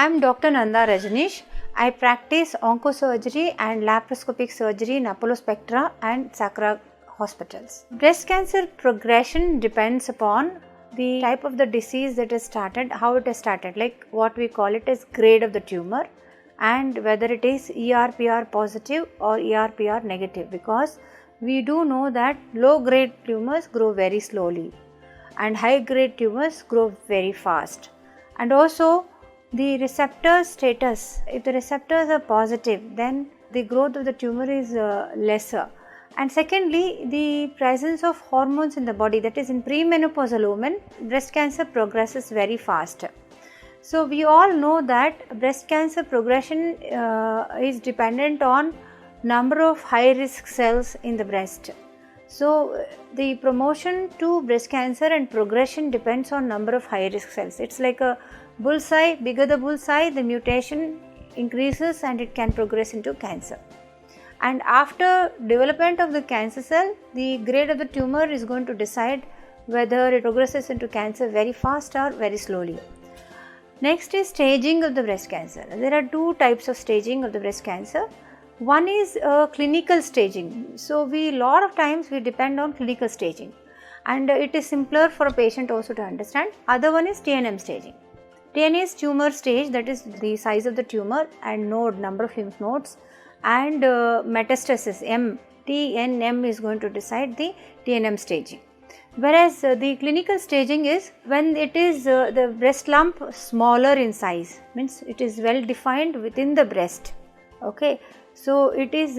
I am Dr. Nanda Rajaneesh. I practice Onco surgery and Laparoscopic surgery in Apollo Spectra and Spectra hospitals. Breast cancer progression depends upon the type of the disease that is started, how it is started, like what we call it as grade of the tumor, and whether it is ER/PR positive or ER/PR negative, because we do know that low grade tumors grow very slowly and high grade tumors grow very fast. And also the receptor status, if the receptors are positive, then the growth of the tumor is lesser. And secondly, the presence of hormones in the body, that is in premenopausal women, breast cancer progresses very fast. So we all know that breast cancer progression is dependent on number of high risk cells in the breast. So the promotion to breast cancer and progression depends on number of high risk cells. It's like a bullseye, bigger the bullseye, the mutation increases and it can progress into cancer. And after development of the cancer cell, the grade of the tumor is going to decide whether it progresses into cancer very fast or very slowly. Next is staging of the breast cancer. There are two types of staging of the breast cancer. One is clinical staging. So lot of times we depend on clinical staging, and it is simpler for a patient also to understand. Other one is TNM staging. TNM is tumor stage, that is the size of the tumor and node, number of lymph nodes, and metastasis TNM is going to decide the TNM staging. Whereas the clinical staging is when it is the breast lump smaller in size, means it is well defined within the breast. Okay, so it is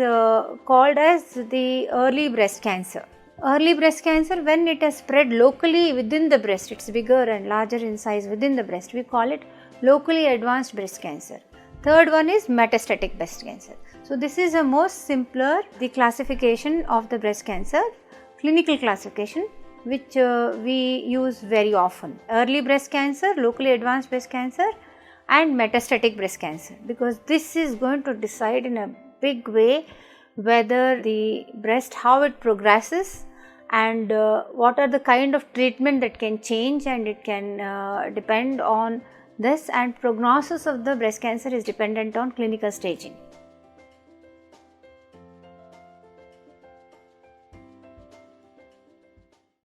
called as the early breast cancer. Early breast cancer, when it has spread locally within the breast, it's bigger and larger in size within the breast, we call it locally advanced breast cancer. Third one is metastatic breast cancer. So this is a most simpler, the classification of the breast cancer, clinical classification, which we use very often. Early breast cancer, locally advanced breast cancer, and metastatic breast cancer, because this is going to decide in a big way whether the breast, how it progresses, and what are the kind of treatment that can change, and it can depend on this, and prognosis of the breast cancer is dependent on clinical staging.